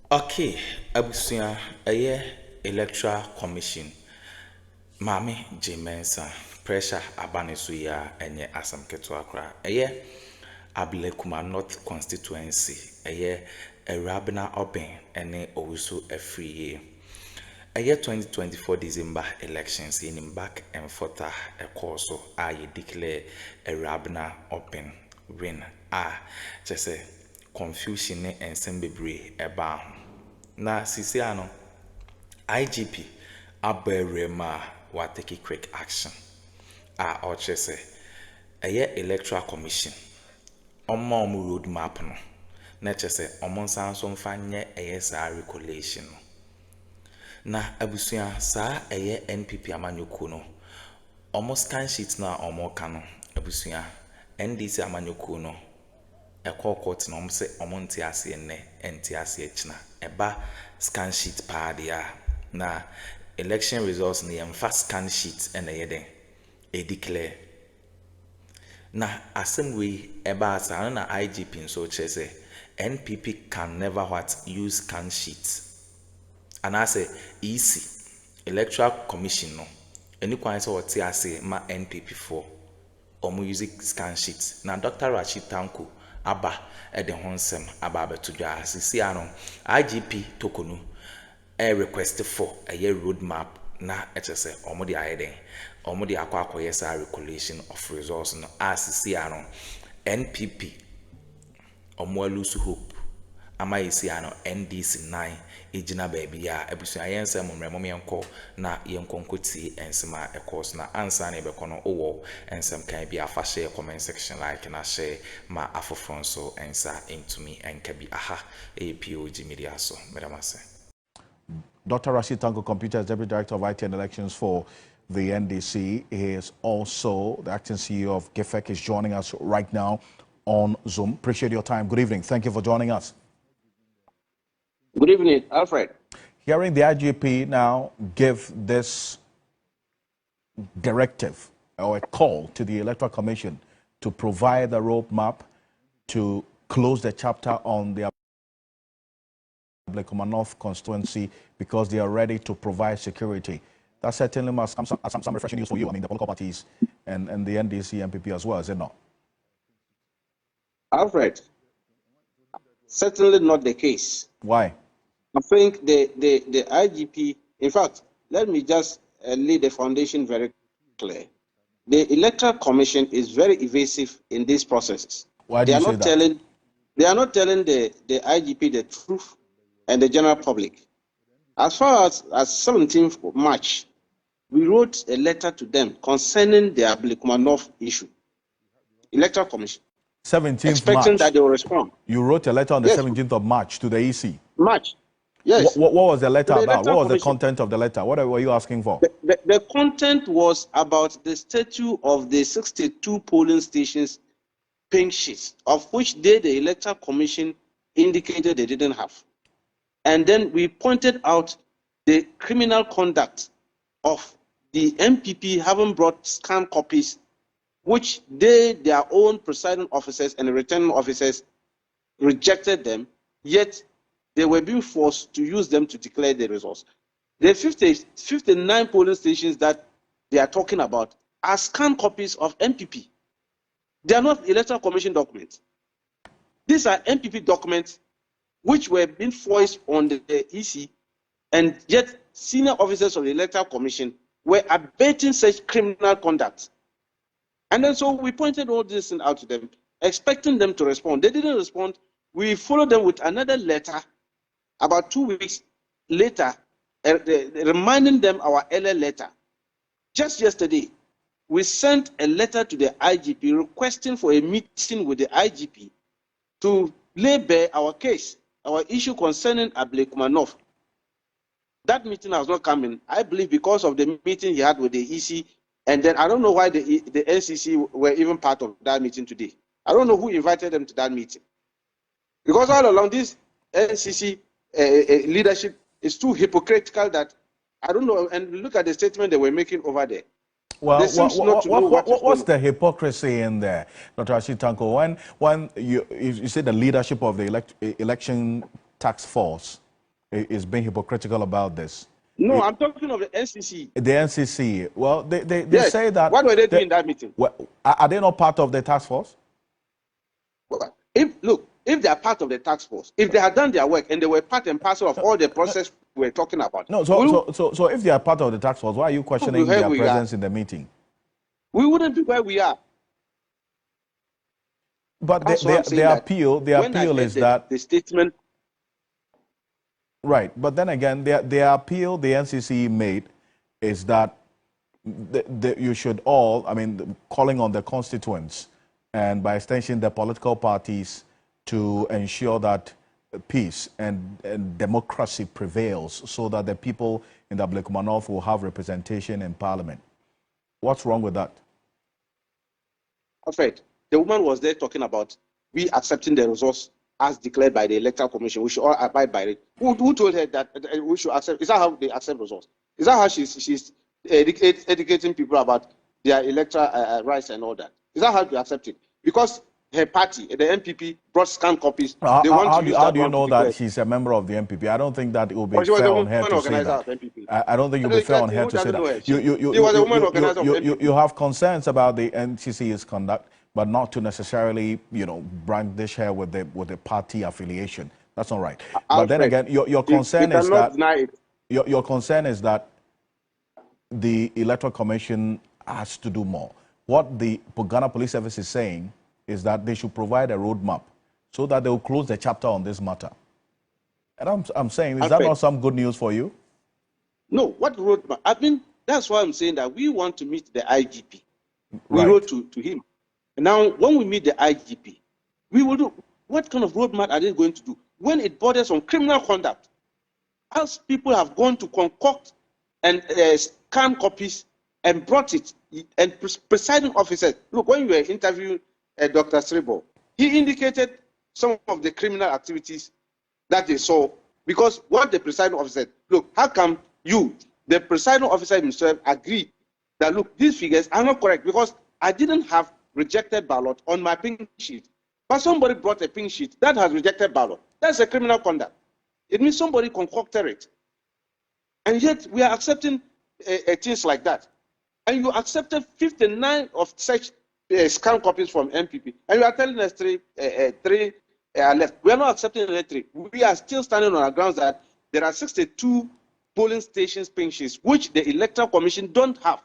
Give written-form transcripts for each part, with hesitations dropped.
Okay, abusia electoral commission. Mami J.Mensah pressure abanisu ya enye asam keto akra. Ablekuma North Constituency. Erabina Open ene owusu efriye. 2024 December elections in back and forth so I declare Erabina Open win. Just say confusion and sembebre eba. Na sisiano IGP aberema wa take quick action. Or say electoral commission. Omo road map no. Na say omon sanso mfanye regulation no. Na abusia sa NPP amanyoko no. Omo scan sheet na omo kano abusia NDC amanyoko no. Court na omo se omo nti ase nti ase china eba scan sheet pa dia na election results na yemfa scan sheet na yeden declare na assembly eba asa na IGP so chese NPP can never use scan sheet and I say EC electoral commission no any kwan say what ase ma NPP for omo use scan sheet na Dr. Rashid Tanko aba de honsem aba betudwa asisi ano IGP tokonu request for a roadmap na say omo de ayeden omo de akwa sa regulation of resource no asisi ano NPP omo lose hope ama isi ano NDC 9 ejina baby ya ebusu ayense momremo menko na yenkonkoti ensema course na answer na ebekono owo ensem kan bi afashe comment section like na share ma afofron so ensa into me enka aha POG Media so medamase. Dr. Rashid Tanko Computer, Deputy Director of IT and Elections for the NDC. He is also the acting CEO of GFEC, is joining us right now on Zoom. Appreciate your time. Good evening. Thank you for joining us. Good evening, Alfred. Hearing the IGP now give this directive or a call to the Electoral Commission to provide a roadmap to close the chapter on the Ablekuma North Constituency because they are ready to provide security. That certainly must some refreshing news for you. I mean, the political parties and the NDC, NPP as well, is it not? Alfred, certainly not the case. Why? I think the IGP, in fact, let me just lay the foundation very clear. The Electoral Commission is very evasive in these processes. Why do you say that? They are not telling the IGP the truth and the general public. As far as 17th March, we wrote a letter to them concerning the Ablekuma North issue. Electoral Commission. 17th expecting March. That they will respond. You wrote a letter on the 17th of March to the EC. March. Yes. What was the letter about? What was the content of the letter? What were you asking for? The content was about the statute of the 62 polling stations pink sheets, of which the Electoral Commission indicated they didn't have. And then we pointed out the criminal conduct of the NPP having brought scanned copies, which their own presiding officers and returning officers rejected them, yet they were being forced to use them to declare the results. The 59 polling stations that they are talking about are scanned copies of NPP. They are not Electoral Commission documents. These are NPP documents which were being forced on the EC, and yet senior officers of the Electoral Commission were abating such criminal conduct. And then so we pointed all this out to them, expecting them to respond. They didn't respond. We followed them with another letter about 2 weeks later, reminding them our earlier letter. Just yesterday, we sent a letter to the IGP requesting for a meeting with the IGP to lay bare our case, our issue concerning Ablekuma North. That meeting has not come in, I believe, because of the meeting he had with the EC. And then I don't know why the NCC were even part of that meeting today. I don't know who invited them to that meeting. Because all along this NCC leadership is too hypocritical that I don't know. And look at the statement they were making over there. Well, what's the hypocrisy in there, Dr. Rashid Tanko? When you say the leadership of the election task force is being hypocritical about this. No, I'm talking of the NCC. The NCC. Well, they Yes. say that. What were they doing in that meeting? Well, are they not part of the task force? If they are part of the task force, if they had done their work and they were part and parcel of all the process we're talking about. No, so if they are part of the task force, why are you questioning their presence in the meeting? We wouldn't be where we are. But their appeal is that the statement. Right, but then again, their appeal the NCC made is that you should all, I mean, calling on the constituents and by extension the political parties to ensure that peace and democracy prevails so that the people in the Ablekuma North will have representation in parliament. What's wrong with that? Alfred, the woman was there talking about we accepting the resource as declared by the Electoral Commission. We should all abide by it. Who told her that we should accept? Is that how they accept resource? Is that how she's educating people about their electoral rights and all that? Is that how they accept it? Because her party, the NPP, brought scanned copies. How do you know that she's a member of the NPP? I don't think that it will be fair on her to say that. I don't think it will be fair on her to say that. You have concerns about the NCC's conduct, but not to necessarily, brandish her with the party affiliation. That's not right. But then again, your concern is that your concern is that the Electoral Commission has to do more. What the Ghana Police Service is saying is that they should provide a roadmap so that they will close the chapter on this matter. And I'm saying, is that not some good news for you? No, what roadmap? I mean, that's why I'm saying that we want to meet the IGP. We wrote to him. And now, when we meet the IGP, we will do, what kind of roadmap are they going to do? When it borders on criminal conduct, as people have gone to concoct and scan copies and brought it, and presiding officers, look, when you were interviewing Dr. Sribo, he indicated some of the criminal activities that they saw, because what the presiding officer said, look, how come you, the presiding officer himself, agreed that, look, these figures are not correct because I didn't have rejected ballot on my pink sheet, but somebody brought a pink sheet that has rejected ballot. That's a criminal conduct. It means somebody concocted it. And yet we are accepting things like that. And you accepted 59 of such scanned copies from NPP. And you are telling us three left. We are not accepting the 3. We are still standing on our grounds that there are 62 polling stations pink sheets, which the Electoral Commission don't have.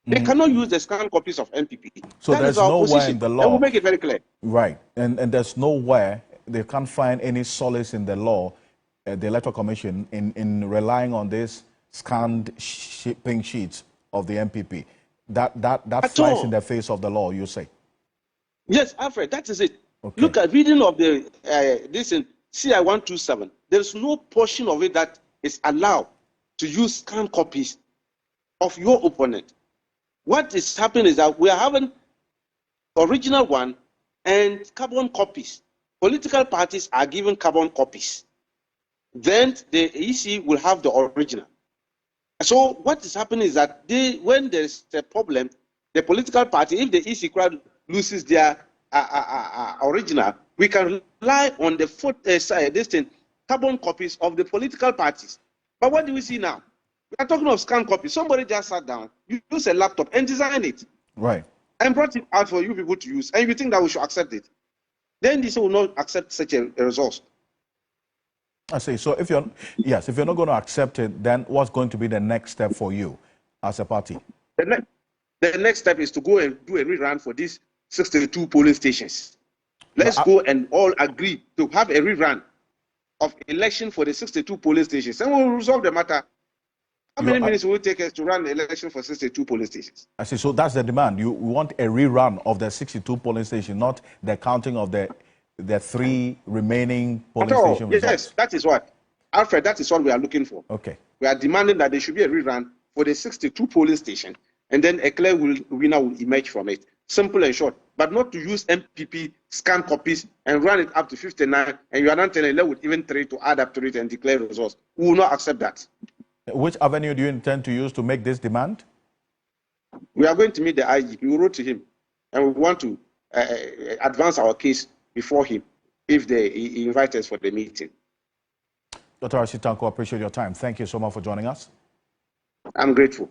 They cannot use the scanned copies of NPP. So that there's nowhere in the law. And we'll make it very clear. Right. And there's nowhere, they can't find any solace in the law, the Electoral Commission, in relying on this scanned pink sheets of the NPP. That flies in the face of the law, you say? Yes, Alfred, that is it. Okay. Look at reading of the this in CI 127. There's no portion of it that is allowed to use scanned copies of your opponent. What is happening is that we are having original one and carbon copies. Political parties are given carbon copies. Then the EC will have the original. So what is happening is that when there's a problem, the political party, if the EC crowd loses their original, we can rely on the carbon copies of the political parties. But what do we see now? We are talking of scanned copies. Somebody just sat down, you use a laptop and design it. Right. And brought it out for you people to use. And you think that we should accept it. Then this will not accept such a resource. I see. So if you're not going to accept it, then what's going to be the next step for you as a party? The next step is to go and do a rerun for these 62 polling stations. Let's go and all agree to have a rerun of election for the 62 polling stations. And we'll resolve the matter. How many minutes will it take us to run the election for 62 polling stations? I see. So that's the demand. You want a rerun of the 62 polling stations, not the counting of the 3 remaining polling station results. Yes, that is what. Alfred, that is what we are looking for. Okay. We are demanding that there should be a rerun for the 62 polling station, and then a clear winner will emerge from it. Simple and short. But not to use MPP scan copies and run it up to 59, and you are not telling with even 3 to add up to it and declare results. We will not accept that. Which avenue do you intend to use to make this demand? We are going to meet the IGP. We wrote to him, and we want to advance our case before him if he invites us for the meeting. Dr. Asitanko, I appreciate your time. Thank you so much for joining us. I'm grateful.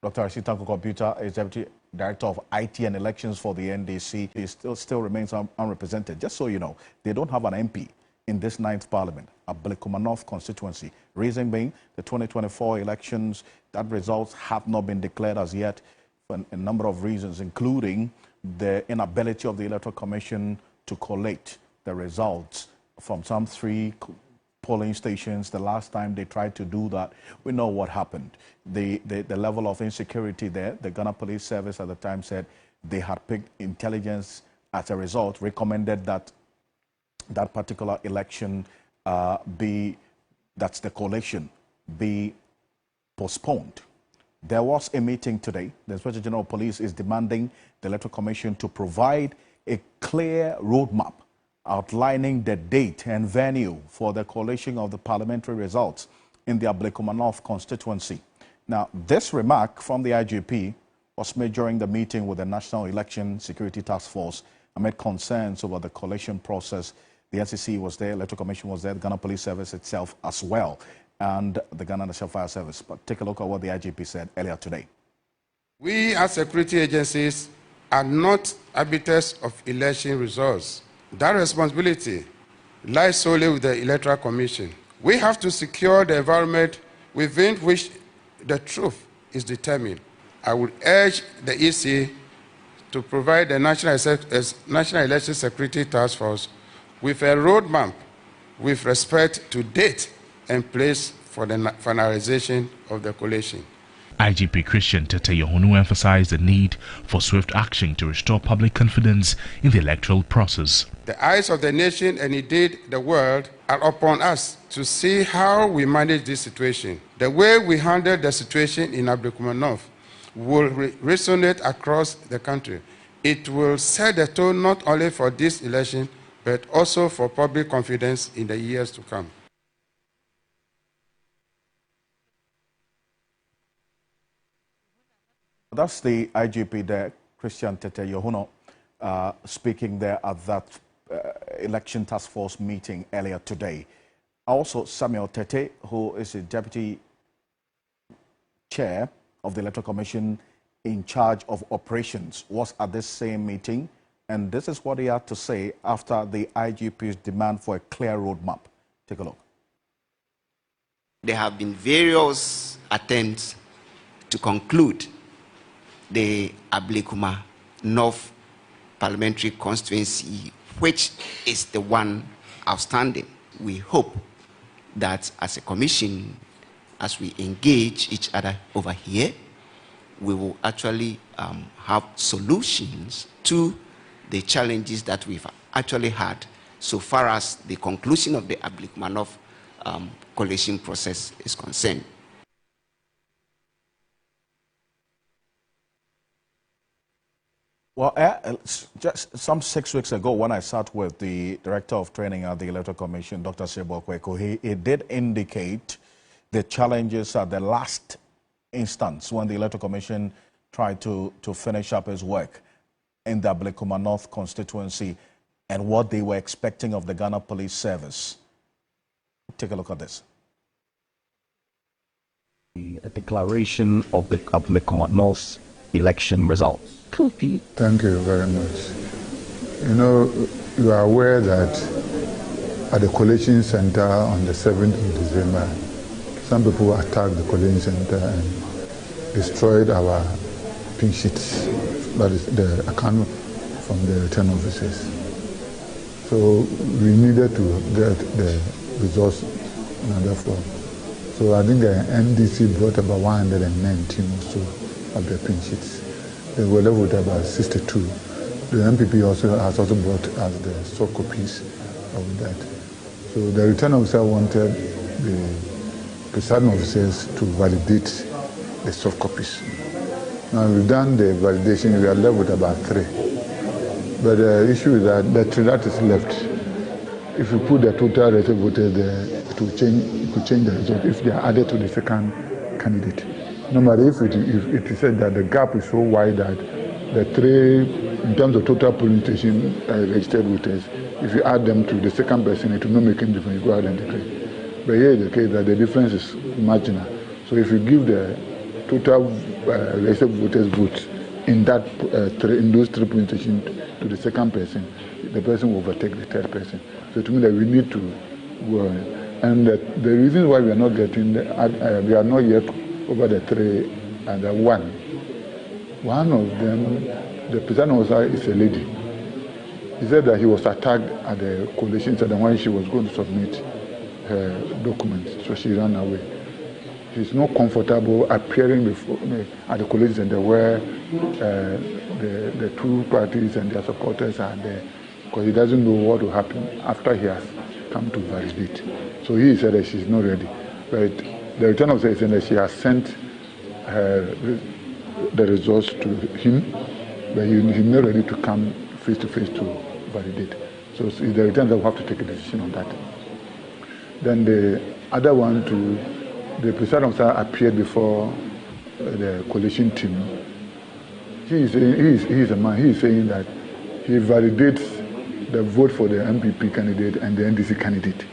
Dr. Asitanko Computer is Deputy Director of IT and Elections for the NDC. He still remains unrepresented. Just so you know, they don't have an MP in this 9th Parliament, Ablekuma Constituency. Reason being, the 2024 elections, that results have not been declared as yet for a number of reasons, including the inability of the Electoral Commission to collate the results from some 3 polling stations. The last time they tried to do that, we know what happened. The level of insecurity there, the Ghana Police Service at the time said they had picked intelligence as a result, recommended that that particular election that's the collation, be postponed. There was a meeting today. The Inspector General of Police is demanding the Electoral Commission to provide a clear roadmap outlining the date and venue for the collation of the parliamentary results in the Ablekuma North constituency. Now, this remark from the IGP was made during the meeting with the National Election Security Task Force amid concerns over the collation process. The NCC was there, Electoral Commission was there, the Ghana Police Service itself as well, and the Ghana National Fire Service. But take a look at what the IGP said earlier today. We as security agencies are not arbiters of election results. That responsibility lies solely with the Electoral Commission. We have to secure the environment within which the truth is determined. I would urge the EC to provide the National Election Security Task Force with a roadmap with respect to date and place for the finalization of the collation. IGP Christian Tete Yohonu emphasized the need for swift action to restore public confidence in the electoral process. The eyes of the nation and indeed the world are upon us to see how we manage this situation. The way we handle the situation in Ablekuma North will resonate across the country. It will set the tone not only for this election, but also for public confidence in the years to come. That's the IGP there, Christian Tete Yohonu, speaking there at that election task force meeting earlier today. Also, Samuel Tete, who is the Deputy Chair of the Electoral Commission in charge of operations, was at this same meeting, and this is what he had to say after the IGP's demand for a clear roadmap. Take a look. There have been various attempts to conclude the Ablekuma North Parliamentary Constituency, which is the one outstanding. We hope that as a commission, as we engage each other over here, we will actually have solutions to the challenges that we've actually had so far as the conclusion of the Ablekuma North collation process is concerned. Well, just some 6 weeks ago, when I sat with the Director of Training at the Electoral Commission, Dr. Sebo Kweko, he did indicate the challenges at the last instance when the Electoral Commission tried to finish up his work in the Ablekuma North constituency and what they were expecting of the Ghana Police Service. Take a look at this. A declaration of the Ablekuma North election results. Thank you very much. You know, you are aware that at the collation center on the 7th of December, some people attacked the collation center and destroyed our pink sheets, that is the account from the return officers. So we needed to get the results in other form. So I think the NDC brought about 119 or so of the pink sheets. They were left with about 62. The NPP has also brought us the soft copies of that. So the return officer wanted the presiding officers to validate the soft copies. Now we've done the validation, we are left with about 3. But the issue is that the 3 that is left, if you put the total registered voters there, it could change the result if they are added to the second candidate. Normally, if it is said that the gap is so wide that the 3, in terms of total polling station registered voters, if you add them to the second person, it will not make any difference. You go ahead and declare. But here the case that the difference is marginal. So if you give the total registered voters vote in that in those 3 polling stations to the second person, the person will overtake the third person. So to me that we need to go on. And the reason why we are not getting we are not yet over the 3 and the 1. One of them, the presiding officer is a lady. He said that he was attacked at the coalition center when she was going to submit her documents, so she ran away. He's not comfortable appearing before at the coalition center where the 2 parties and their supporters are there, because he doesn't know what will happen after he has come to validate. So he said that she's not ready. But the return of said that she has sent the results to him, but he's not ready to come face to face to validate. So the return that will have to take a decision on that. Then the other one, the presiding officer appeared before the coalition team. He is a man. He is saying that he validates the vote for the NPP candidate and the NDC candidate,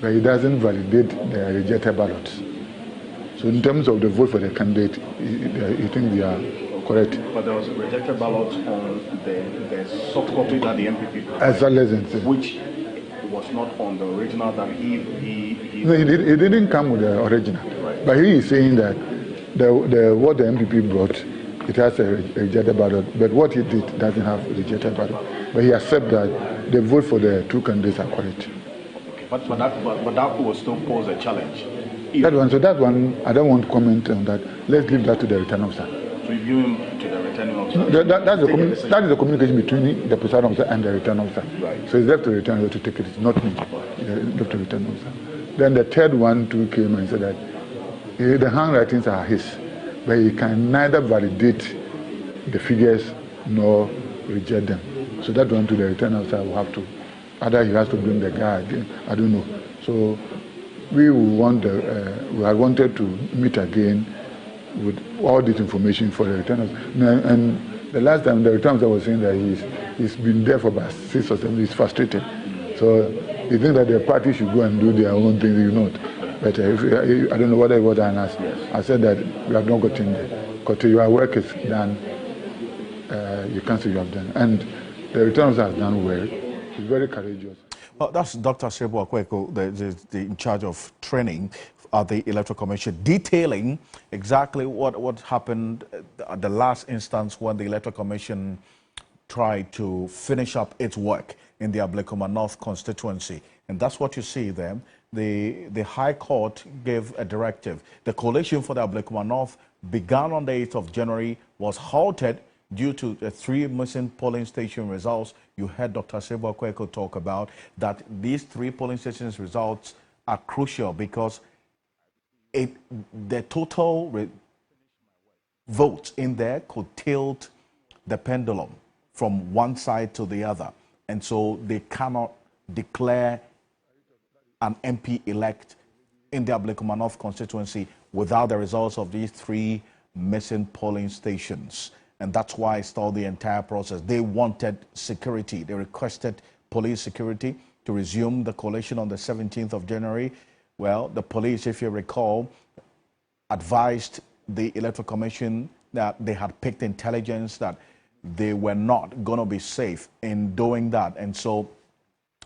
but he doesn't validate the rejected ballots. So in terms of the vote for the candidate, you think they are correct? But there was a rejected ballot on the soft copy that the NPP provided, which was not on the original that he No, it didn't come with the original. Right. But he is saying that what the NPP brought, it has a rejected ballot, but what he did doesn't have a rejected ballot. But he accepts that the vote for the 2 candidates are correct. Okay, but that will still pose a challenge. That one, I don't want to comment on that. Let's leave that to the returning officer. Review him to the returning officer. That is the communication between the presiding officer and the returning officer. Right. So it's left to the returning officer to take it, not me. It's left to the returning officer. Then the third one too came and said that the handwritings are his, but he can neither validate the figures nor reject them. So that one to the returning officer will have to, either he has to bring the guy again, I don't know. So we had wanted to meet again with all this information for the return officer. And the last time the return officer was saying that he's been there for about 6 or 7 years, he's frustrated. So he thinks that the party should go and do their own thing, you know. But I don't know whether it was an ask. I said that we have not gotten there. Because your work is done, you can't say you have done. And the return officer has done well. He's very courageous. Well, that's Dr. Sebo Akweko, the in charge of training at the Electoral Commission, detailing exactly what happened at the last instance when the Electoral Commission tried to finish up its work in the Ablekuma North constituency. And that's what you see there. The High Court gave a directive. The coalition for the Ablekuma North began on the 8th of January, was halted due to the 3 missing polling station results. You heard Dr. Sebo Akweko talk about that these 3 polling stations results are crucial because the total votes in there could tilt the pendulum from one side to the other. And so they cannot declare an MP elect in the Ablekuma North constituency without the results of these 3 missing polling stations. And that's why I stalled the entire process. They wanted security. They requested police security to resume the collation on the 17th of January. Well, the police, if you recall, advised the Electoral Commission that they had picked intelligence that they were not going to be safe in doing that. And so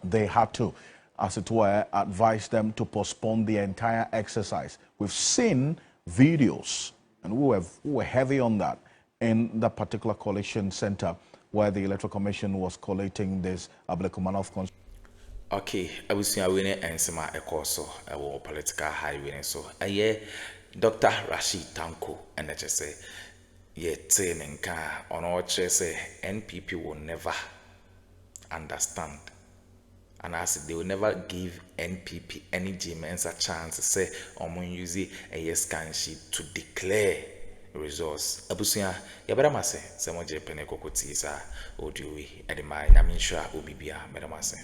they had to, as it were, advise them to postpone the entire exercise. We've seen videos, and we were heavy on that, in the particular coalition center where the Electoral Commission was collating this Ablekuma North constituency. Okay, I will see a winner and some so a political highway so Dr. Rashid Tanko and I just say on our say NPP will never understand, and as they will never give NPP any J.Mensah chance to say use a scan sheet to declare results. Abusia yabaramase se mo je pene kokoti sa odiwi edema na minsha obibia medamase.